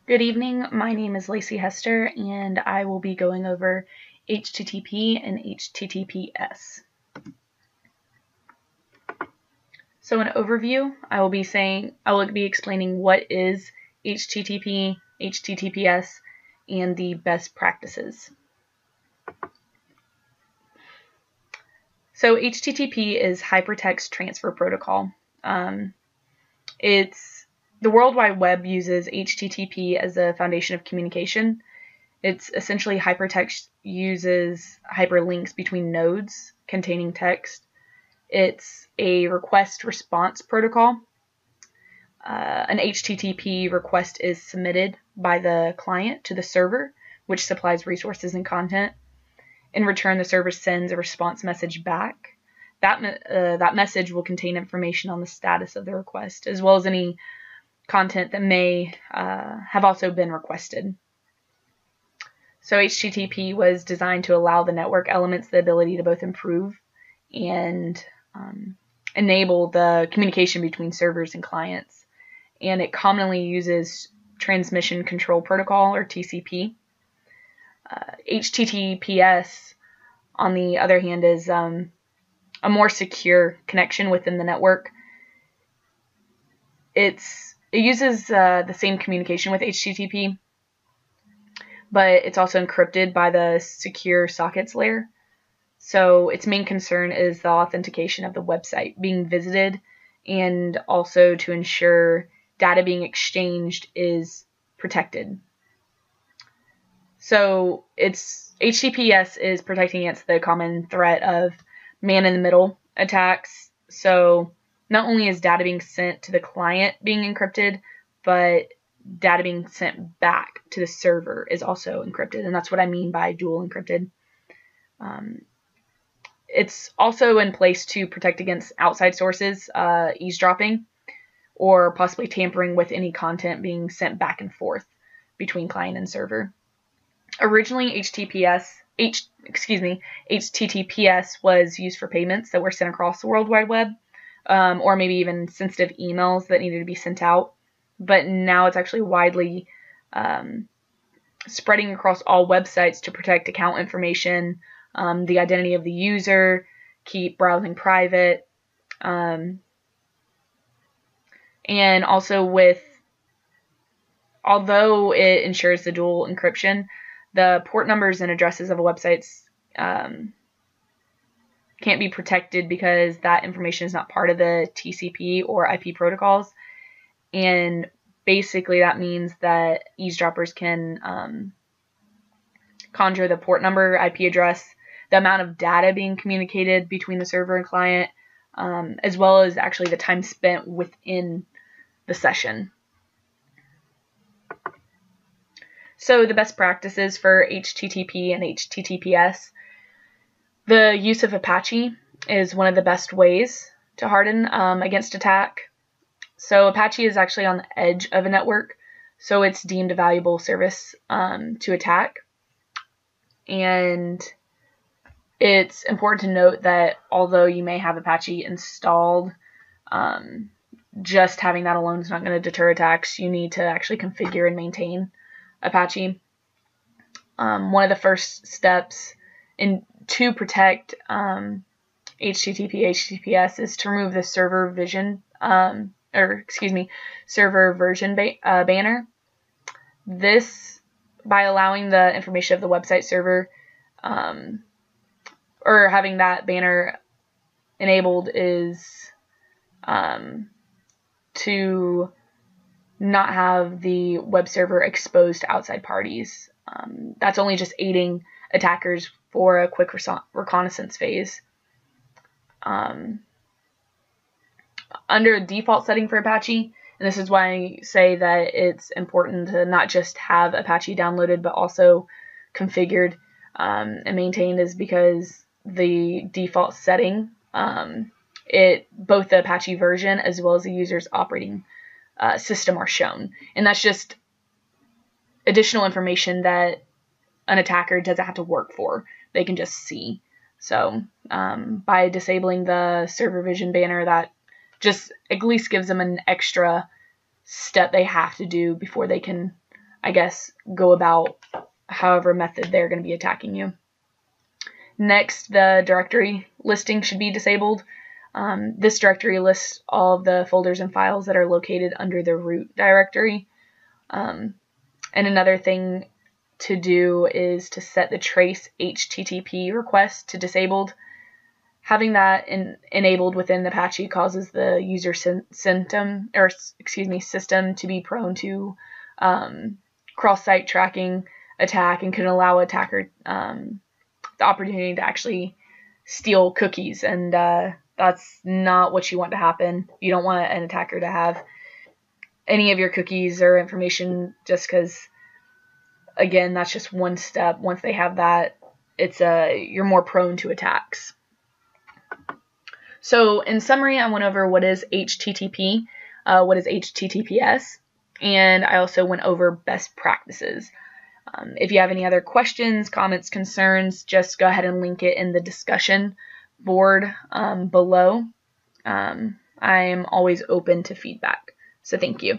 Good evening, my name is Lacey Hester and I will be going over HTTP and HTTPS. So an overview, I will be explaining what is HTTP, HTTPS, and the best practices. So HTTP is Hypertext Transfer Protocol. The World Wide Web uses HTTP as the foundation of communication. It's essentially hypertext uses hyperlinks between nodes containing text. It's a request-response protocol. An HTTP request is submitted by the client to the server, which supplies resources and content. In return, the server sends a response message back. That message will contain information on the status of the request, as well as any content that may have also been requested. So HTTP was designed to allow the network elements the ability to both improve and enable the communication between servers and clients. And it commonly uses Transmission Control Protocol, or TCP. HTTPS, on the other hand, is a more secure connection within the network. It uses the same communication with HTTP, but it's also encrypted by the secure sockets layer. So its main concern is the authentication of the website being visited, and also to ensure data being exchanged is protected. So HTTPS is protecting against the common threat of man-in-the-middle attacks. So not only is data being sent to the client being encrypted, but data being sent back to the server is also encrypted, and that's what I mean by dual encrypted. It's also in place to protect against outside sources, eavesdropping, or possibly tampering with any content being sent back and forth between client and server. Originally, HTTPS was used for payments that were sent across the World Wide Web, or maybe even sensitive emails that needed to be sent out. But now it's actually widely spreading across all websites to protect account information, the identity of the user, keep browsing private, and also although it ensures the dual encryption, the port numbers and addresses of websites can't be protected because that information is not part of the TCP or IP protocols. And basically that means that eavesdroppers can conjure the port number, IP address, the amount of data being communicated between the server and client, as well as actually the time spent within the session. So the best practices for HTTP and HTTPS. The use of Apache is one of the best ways to harden against attack. So Apache is actually on the edge of a network, so it's deemed a valuable service to attack. And it's important to note that although you may have Apache installed, just having that alone is not going to deter attacks. You need to actually configure and maintain Apache. One of the first steps to protect HTTP, HTTPS is to remove the server version banner. This, by allowing the information of the website server or having that banner enabled, is to not have the web server exposed to outside parties. That's only just aiding attackers for a quick reconnaissance phase. Under default setting for Apache, and this is why I say that it's important to not just have Apache downloaded but also configured and maintained, is because the default setting, both the Apache version as well as the user's operating system are shown, and that's just additional information that an attacker doesn't have to work for. They can just see. So by disabling the server vision banner, that just at least gives them an extra step they have to do before they can I guess, go about however method they're going to be attacking you. Next, the directory listing should be disabled. This directory lists all of the folders and files that are located under the root directory. And another thing to do is to set the trace HTTP request to disabled. Having that enabled within Apache causes the user system to be prone to cross-site tracking attack, and can allow attacker the opportunity to actually steal cookies, and that's not what you want to happen. You don't want an attacker to have any of your cookies or information, just because, again, that's just one step. Once they have that, you're more prone to attacks. So in summary, I went over what is HTTP, what is HTTPS, and I also went over best practices. If you have any other questions, comments, concerns, just go ahead and link it in the discussion board below. I am always open to feedback. So thank you.